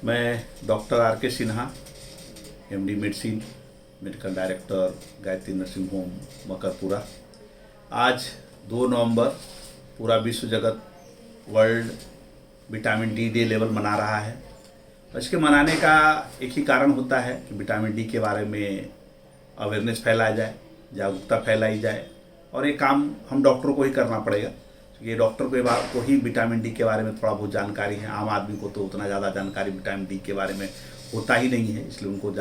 मैं doctor R के Sinha, MD medicine, medical director Gayatri nursing home Makarpura. आज 2 नवंबर पूरा विश्व जगत world vitamin D day level मना रहा है। इसके मनाने का एक ही कारण होता है कि विटामिन डी के बारे में अवेयरनेस फैलाया जाए, जागरूकता फैलाई जाए। और ये काम हम डॉक्टरों को ही करना पड़ेगा, क्योंकि ये डॉक्टर को ही विटामिन डी के बारे में थोड़ा बहुत जानकारी है। आम आदमी को तो उतना ज़्यादा जानकारी विटामिन डी के बारे में होता ही नहीं है, इसलिए उनको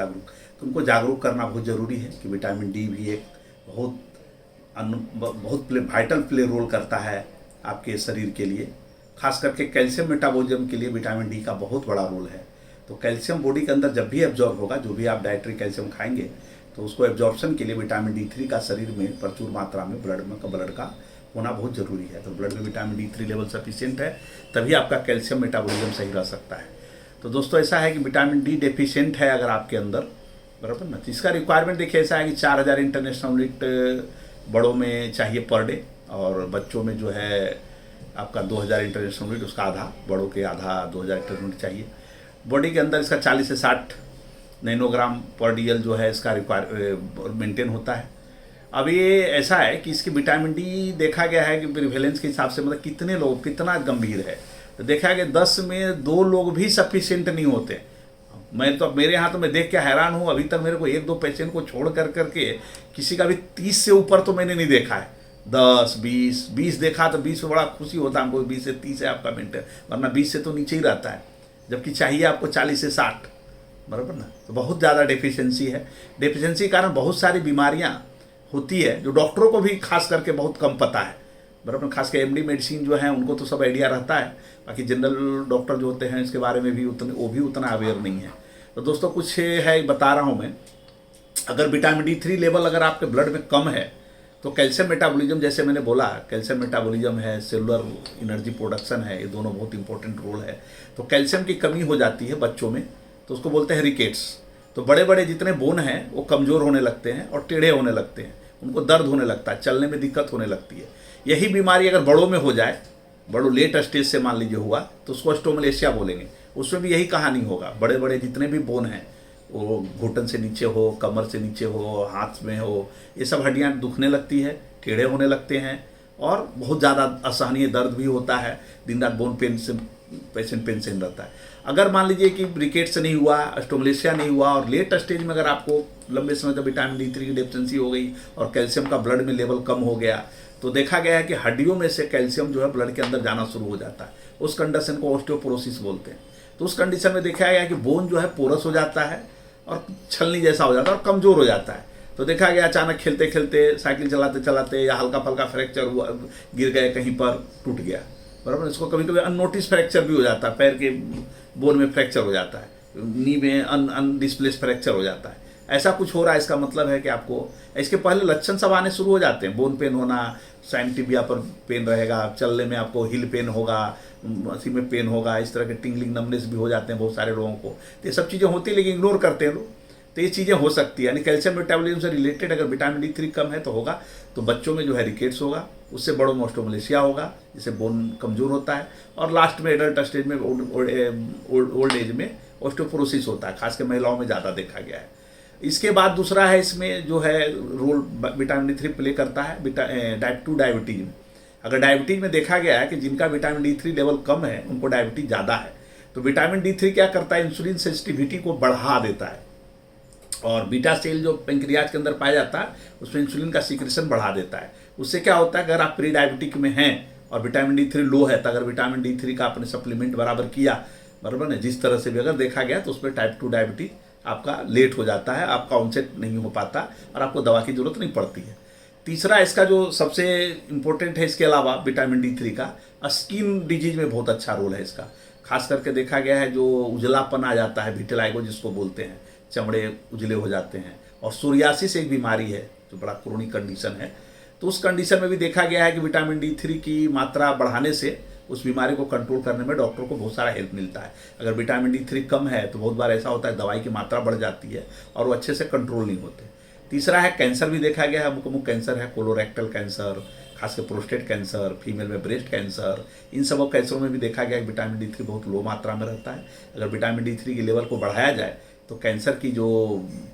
जागरूक करना बहुत ज़रूरी है कि विटामिन डी भी एक बहुत वाइटल प्ले रोल करता है आपके शरीर के लिए। खास करके कैल्शियम मेटाबॉलिज्म के लिए विटामिन डी का बहुत बड़ा रोल है। तो कैल्शियम बॉडी के अंदर जब भी एब्जॉर्ब होगा, जो भी आप डाइटरी कैल्शियम खाएंगे, तो उसको एब्जॉर्प्शन के लिए विटामिन D3 का शरीर में प्रचुर मात्रा में ब्लड का होना बहुत ज़रूरी है। तो ब्लड में विटामिन D3 लेवल सफिशिएंट है, तभी आपका कैल्शियम मेटाबॉलिज्म सही रह सकता है। तो दोस्तों ऐसा है कि विटामिन डी डेफिशिएंट है अगर आपके अंदर, बराबर ना, तो इसका रिक्वायरमेंट देखिए ऐसा है कि 4000 इंटरनेशनल यूनिट बड़ों में चाहिए पर डे, और बच्चों में जो है आपका 2000 इंटरनेशनल यूनिट, उसका आधा, बड़ों के आधा 2000 इंटरनेशनल यूनिट चाहिए। बॉडी के अंदर इसका 40 से 60 नैनोग्राम पर डीएल जो है इसका मेंटेन होता है। अब ये ऐसा है कि इसकी विटामिन डी देखा गया है कि प्रिवेलेंस के हिसाब से, मतलब कितने लोग कितना गंभीर है, तो देखा गया 10 में 2 लोग भी सफिशिएंट नहीं होते। मैं तो मेरे यहाँ तो मैं देख के हैरान हूँ, अभी तक मेरे को 1-2 पेशेंट को छोड़ करके किसी का भी 30 से ऊपर तो मैंने नहीं देखा है। 10, 20 देखा तो 20 में बड़ा खुशी होता है हमको, 20 से 30 है आपका मेंटेन, वरना 20 से तो नीचे ही रहता है, जबकि चाहिए आपको 40 से 60, बराबर ना। तो बहुत ज़्यादा डेफिशिएंसी है। डेफिशिएंसी के कारण बहुत सारी बीमारियां होती है जो डॉक्टरों को भी खास करके बहुत कम पता है, बराबर। खास कर एमडी मेडिसिन जो है उनको तो सब आइडिया रहता है, बाकी जनरल डॉक्टर जो होते हैं इसके बारे में भी उतना अवेयर नहीं है। तो दोस्तों कुछ है बता रहा हूँ मैं। अगर विटामिन D3 लेवल अगर आपके ब्लड में कम है तो कैल्शियम मेटाबॉलिज्म, जैसे मैंने बोला, कैल्शियम मेटाबॉलिज्म है, सेलुलर एनर्जी प्रोडक्शन है, ये दोनों बहुत इंपॉर्टेंट रोल है। तो कैल्शियम की कमी हो जाती है बच्चों में, तो उसको बोलते हैं रिकेट्स। तो बड़े बड़े जितने बोन हैं वो कमज़ोर होने लगते हैं और टेढ़े होने लगते हैं, उनको दर्द होने लगता है, चलने में दिक्कत होने लगती है। यही बीमारी अगर बड़ों में हो जाए, बड़ों लेट स्टेज से मान लीजिए हुआ, तो उसको ऑस्टियोमलेशिया बोलेंगे। उसमें भी यही कहानी होगा, बड़े बड़े जितने भी बोन हैं, वो घुटन से नीचे हो, कमर से नीचे हो, हाथ में हो, ये सब हड्डियाँ दुखने लगती है, टेढ़े होने लगते हैं, और बहुत ज़्यादा असहनीय दर्द भी होता है। दिन रात बोन पेन से पेशेंट पेंशन रहता है। अगर मान लीजिए कि रिकेट्स नहीं हुआ, ऑस्टियोमलेशिया नहीं हुआ, और लेट स्टेज में अगर आपको लंबे समय तक विटामिन D3 की डेफिशिएंसी हो गई और कैल्शियम का ब्लड में लेवल कम हो गया, तो देखा गया है कि हड्डियों में से कैल्शियम जो है ब्लड के अंदर जाना शुरू हो जाता है। उस कंडीशन को ऑस्टियोपोरोसिस बोलते हैं। तो उस कंडीशन में देखा गया है कि बोन जो है पोरस हो जाता है और छलनी जैसा हो जाता है और कमज़ोर हो जाता है। तो देखा गया अचानक खेलते खेलते, साइकिल चलाते चलाते या हल्का फल्का फ्रैक्चर हुआ, गिर गए कहीं पर, टूट गया, बराबर। इसको कभी कभी अननोटिस फ्रैक्चर भी हो जाता है, पैर के बोन में फ्रैक्चर हो जाता है, नी में अनडिस्प्लेस फ्रैक्चर हो जाता है। ऐसा कुछ हो रहा है, इसका मतलब है कि आपको इसके पहले लक्षण सब आने शुरू हो जाते हैं। बोन पेन होना, साइनटिबिया पर पेन रहेगा, चलने में आपको हिल पेन होगा, मसी में पेन होगा, इस तरह के टिंगलिंग नमनेस भी हो जाते हैं बहुत सारे लोगों को। तो ये सब चीज़ें होती है, लेकिन इग्नोर करते हैं लोग। तो ये चीज़ें हो सकती है, यानी कैल्शियम मेटाबॉलिज्म से रिलेटेड अगर विटामिन D3 कम है तो होगा। तो बच्चों में जो है रिकेट्स होगा, उससे बड़ों में ऑस्टियोमलेशिया होगा, जिससे बोन कमज़ोर होता है, और लास्ट में एडल्ट स्टेज में, ओल्ड एज में ऑस्टियोपोरोसिस होता है, खासकर महिलाओं में ज़्यादा देखा गया है। इसके बाद दूसरा है, इसमें जो है रोल विटामिन D3 प्ले करता है टाइप 2 डायबिटीज में। अगर डायबिटीज में देखा गया है कि जिनका विटामिन D3 लेवल कम है उनको डायबिटीज ज़्यादा है। तो विटामिन D3 क्या करता है, इंसुलिन सेंसिटिविटी को बढ़ा देता है, और बीटा सेल जो पेंक्रियाज के अंदर पाया जाता है उसमें इंसुलिन का सीक्रेशन बढ़ा देता है। उससे क्या होता है, अगर आप प्री डायबिटिक में हैं और विटामिन D3 लो है, तो अगर विटामिन D3 का आपने सप्लीमेंट बराबर किया, बराबर ना, जिस तरह से भी अगर देखा गया, तो उसमें टाइप 2 डायबिटीज आपका लेट हो जाता है, आपका ऑनसेट नहीं हो पाता और आपको दवा की जरूरत नहीं पड़ती है। तीसरा इसका जो सबसे इम्पोर्टेंट है इसके अलावा विटामिन D3 का, स्किन डिजीज में बहुत अच्छा रोल है इसका। खास करके देखा गया है जो उजलापन आ जाता है, विटिलाइगो जिसको बोलते हैं, चमड़े उजले हो जाते हैं, और सोरियासिस एक बीमारी है जो बड़ा क्रोनिक कंडीशन है। तो उस कंडीशन में भी देखा गया है कि विटामिन D3 की मात्रा बढ़ाने से उस बीमारी को कंट्रोल करने में डॉक्टर को बहुत सारा हेल्प मिलता है। अगर विटामिन D3 कम है तो बहुत बार ऐसा होता है दवाई की मात्रा बढ़ जाती है और वो अच्छे से कंट्रोल नहीं होते। तीसरा है कैंसर भी देखा गया है, मुख कैंसर है, कोलोरेक्टल कैंसर, खासकर प्रोस्टेट कैंसर, फीमेल में ब्रेस्ट कैंसर, इन सब कैंसरों में भी देखा गया कि विटामिन D3 बहुत लो मात्रा में रहता है। अगर विटामिन D3 के लेवल को बढ़ाया जाए तो कैंसर की जो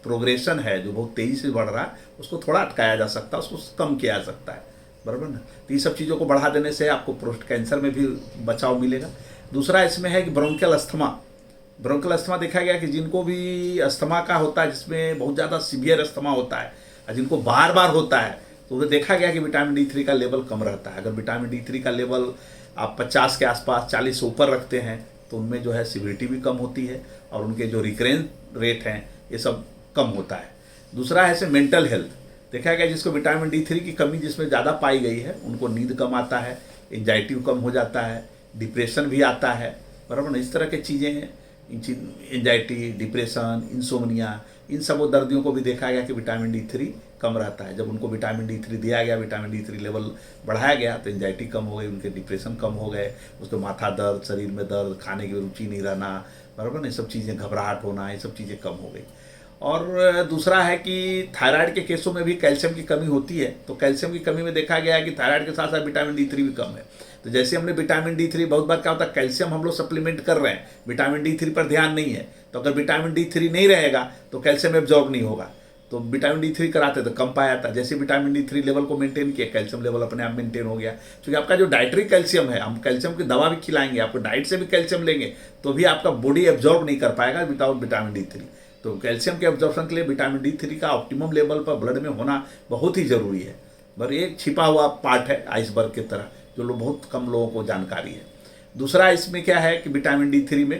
प्रोग्रेशन है, जो बहुत तेज़ी से बढ़ रहा है, उसको थोड़ा अटकाया जा सकता है, उसको कम किया जा सकता है, बराबर ना। तो ये सब चीज़ों को बढ़ा देने से आपको प्रोस्टेट कैंसर में भी बचाव मिलेगा। दूसरा इसमें है कि ब्रोंकियल अस्थमा। ब्रोंकियल अस्थमा देखा गया कि जिनको भी अस्थमा का होता है, जिसमें बहुत ज़्यादा सीवियर अस्थमा होता है और जिनको बार बार होता है, तो वो देखा गया कि विटामिन D3 का लेवल कम रहता है। अगर विटामिन D3 का लेवल आप 50 के आसपास, 40 से ऊपर रखते हैं तो उनमें जो है सिविरिटी भी कम होती है और उनके जो रिकरेंस रेट हैं ये सब कम होता है। दूसरा है से मेंटल हेल्थ। देखा गया जिसको विटामिन D3 की कमी जिसमें ज़्यादा पाई गई है, उनको नींद कम आता है, एंजाइटी कम हो जाता है, डिप्रेशन भी आता है, बराबर ना। इस तरह की चीज़ें हैं, एंजाइटी, डिप्रेशन, इंसोमनिया, इन सब दर्दियों को भी देखा गया कि विटामिन D3 कम रहता है। जब उनको विटामिन D3 दिया गया, विटामिन D3 लेवल बढ़ाया गया तो एंजाइटी कम हो गई, उनके डिप्रेशन कम हो गए, उसको माथा दर्द, शरीर में दर्द, खाने की रुचि नहीं रहना, बराबर ना, ये सब चीज़ें, घबराहट होना, ये सब चीज़ें कम हो गई। और दूसरा है कि थायराइड के केसों में भी कैल्शियम की कमी होती है, तो कैल्शियम की कमी में देखा गया है कि थायराइड के साथ साथ विटामिन D3 भी कम है। तो जैसे हमने विटामिन D3, बहुत बार क्या होता है कैल्शियम हम लोग सप्लीमेंट कर रहे हैं, विटामिन D3 पर ध्यान नहीं है, तो अगर विटामिन D3 नहीं रहेगा तो कैल्शियम एब्जॉर्ब नहीं होगा, तो विटामिन D3 कराते तो कम पाया जाता है। जैसे विटामिन D3 लेवल को मेंटेन किया, कैल्शियम लेवल अपने आप मेंटेन हो गया। क्योंकि आपका जो डाइटरी कैल्शियम है, हम कैल्शियम की दवा भी खिलाएंगे, आपको डाइट से भी कैल्शियम लेंगे तो भी आपका बॉडी एब्जॉर्ब नहीं कर पाएगा विदाउट विटामिन D3। तो कैल्शियम के एब्जॉर्प्शन के लिए विटामिन D3 का ऑप्टिमम लेवल पर ब्लड में होना बहुत ही ज़रूरी है। पर एक छिपा हुआ पार्ट है आइसबर्ग की तरह, जो लोग बहुत कम लोगों को जानकारी है। दूसरा इसमें क्या है कि विटामिन D3 में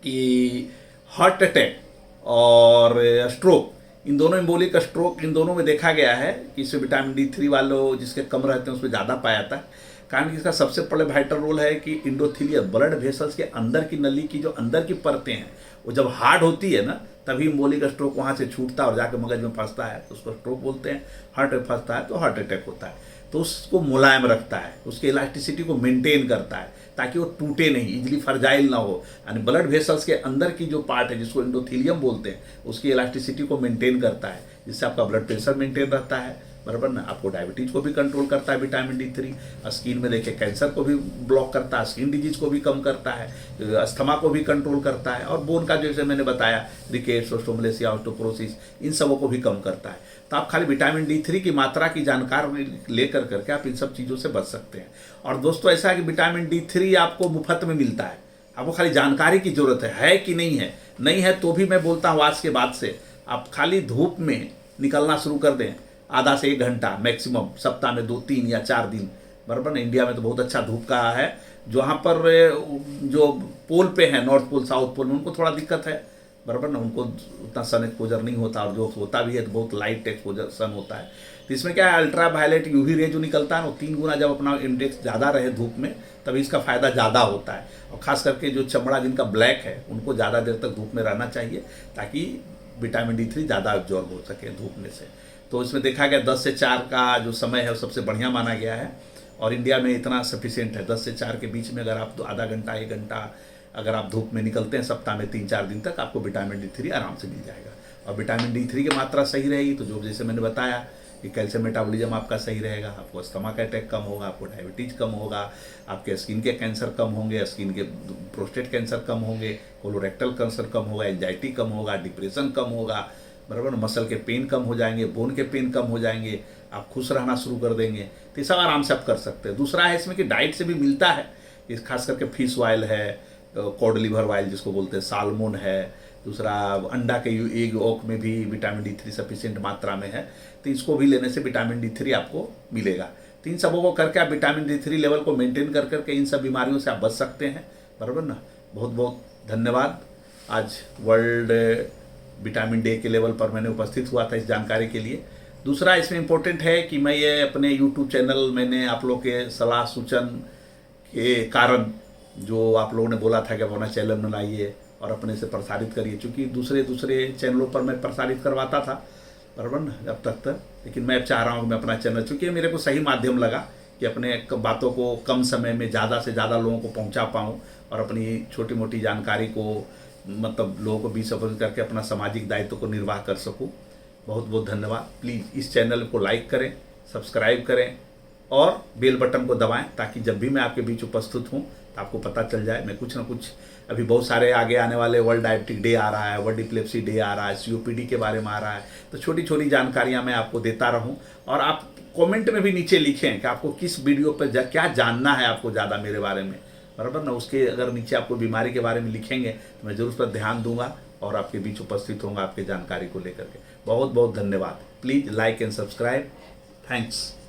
कि हार्ट अटैक और स्ट्रोक, इन दोनों, एम्बोलिक स्ट्रोक, इन दोनों में देखा गया है कि इसमें विटामिन D3 वालों जिसके कम रहते हैं उसमें ज़्यादा पाया जाता है। कारण कि इसका सबसे बड़ा वाइटल रोल है कि इंडोथीलियल ब्लड वेसल्स के अंदर की नली की जो अंदर की परतें हैं, वो जब हार्ड होती है ना, तभी एम्बोलिक स्ट्रोक वहाँ से छूटता है और जाकर मगज में फंसता है, तो उसको स्ट्रोक बोलते हैं। हार्ट में फंसता है तो हार्ट अटैक होता है। तो उसको मुलायम रखता है, उसके इलास्टिसिटी को मेंटेन करता है ताकि वो टूटे नहीं, इजिली फर्जाइल ना हो। यानी ब्लड वेसल्स के अंदर की जो पार्ट है जिसको इंडोथीलियम बोलते हैं, उसकी इलास्टिसिटी को मेंटेन करता है, जिससे आपका ब्लड प्रेशर मेंटेन रहता है, बराबर ना। आपको डायबिटीज को भी कंट्रोल करता है विटामिन D3। स्किन में देखिए कैंसर को भी ब्लॉक करता है, स्किन डिजीज को भी कम करता है, अस्थमा को भी कंट्रोल करता है, और बोन का जैसे मैंने बताया रिकेट्स, ओस्टोमलेसिया, ऑस्टोपोरोसिस, इन सबों को भी कम करता है। तो आप खाली विटामिन D3 की मात्रा की जानकारी लेकर करके आप इन सब चीज़ों से बच सकते हैं। और दोस्तों ऐसा है कि विटामिन D3 आपको मुफ्त में मिलता है, आपको खाली जानकारी की जरूरत है कि नहीं है। नहीं है तो भी मैं बोलता हूँ आज के बाद से आप खाली धूप में निकलना शुरू कर दें, आधा से 1 घंटा मैक्सिमम, सप्ताह में 2, 3 या 4 दिन, बराबर ना। इंडिया में तो बहुत अच्छा धूप का है, जहाँ पर जो पोल पे हैं, नॉर्थ पोल, साउथ पोल में, उनको थोड़ा दिक्कत है, बराबर ना, उनको उतना सन एक्सपोजर नहीं होता, और जो होता भी है तो बहुत लाइट एक्सपोजर सन होता है। तो इसमें क्या है, अल्ट्रा वायलेट UV रे जो निकलता है वो 3 गुना जब अपना इंडेक्स ज़्यादा रहे धूप में, तभी इसका फ़ायदा ज़्यादा होता है। और ख़ास करके जो चमड़ा जिनका ब्लैक है, उनको ज़्यादा देर तक धूप में रहना चाहिए ताकि विटामिन D3 ज़्यादा एब्जॉर्ब हो सके धूप में से। तो इसमें देखा गया 10 से 4 का जो समय है वो सबसे बढ़िया माना गया है, और इंडिया में इतना सफिशिएंट है। 10 से 4 के बीच में अगर आप आधा घंटा, 1 घंटा अगर आप धूप में निकलते हैं सप्ताह में 3-4 दिन तक, आपको विटामिन D3 आराम से मिल जाएगा। और विटामिन D3 की मात्रा सही रहेगी तो जो जैसे मैंने बताया कि कैल्शियम मेटाबॉलिज्म आपका सही रहेगा, आपको अस्थमा का अटैक कम होगा, आपको डायबिटीज कम होगा, आपके स्किन के कैंसर कम होंगे, स्किन के प्रोस्टेट कैंसर कम होंगे, कोलोरेक्टल कैंसर कम होगा, एंजाइटी कम होगा, डिप्रेशन कम होगा, बराबर, मसल के पेन कम हो जाएंगे, बोन के पेन कम हो जाएंगे, आप खुश रहना शुरू कर देंगे। तो ये सब आराम से आप कर सकते हैं। दूसरा है इसमें कि डाइट से भी मिलता है, इस खास करके फिश ऑयल है, कॉड लिवर ऑयल जिसको बोलते हैं, साल्मोन है, दूसरा अंडा के एग ओक में भी विटामिन D3 सफिशिएंट मात्रा में है, तो इसको भी लेने से विटामिन D3 आपको मिलेगा। तो इन सबों को करके आप विटामिन D3 लेवल को मेंटेन कर करके इन सब बीमारियों से आप बच सकते हैं, बराबर ना। बहुत बहुत धन्यवाद। आज वर्ल्ड विटामिन डे के लेवल पर मैंने उपस्थित हुआ था इस जानकारी के लिए। दूसरा इसमें इम्पोर्टेंट है कि मैं ये अपने YouTube चैनल, मैंने आप लोग के सलाह सूचन के कारण, जो आप लोगों ने बोला था कि अपना चैनल बनाइए और अपने से प्रसारित करिए, क्योंकि दूसरे चैनलों पर मैं प्रसारित करवाता था, बराबर ना, अब तक लेकिन मैं अब चाह रहा हूँ कि मैं अपना चैनल, चूँकि मेरे को सही माध्यम लगा कि अपने बातों को कम समय में ज़्यादा से ज़्यादा लोगों को पहुँचा पाऊँ और अपनी छोटी मोटी जानकारी को मतलब लोगों को बीच सफल करके अपना सामाजिक दायित्व को निर्वाह कर सकूं। बहुत बहुत धन्यवाद। प्लीज़ इस चैनल को लाइक करें, सब्सक्राइब करें और बेल बटन को दबाएं ताकि जब भी मैं आपके बीच उपस्थित हूं तो आपको पता चल जाए। मैं कुछ ना कुछ, अभी बहुत सारे आगे आने वाले वर्ल्ड डायबिटिक डे आ रहा है, वर्ल्ड इपिलेप्सी डे आ रहा है, COPD के बारे में आ रहा है, तो छोटी छोटी जानकारियां मैं आपको देता रहूं। और आप कमेंट में भी नीचे लिखें कि आपको किस वीडियो पर क्या जानना है आपको ज़्यादा मेरे बारे में, बराबर ना। उसके अगर नीचे आपको बीमारी के बारे में लिखेंगे तो मैं ज़रूर उस पर ध्यान दूंगा और आपके बीच उपस्थित होऊंगा आपके जानकारी को लेकर के। बहुत बहुत धन्यवाद। Please like and subscribe. Thanks.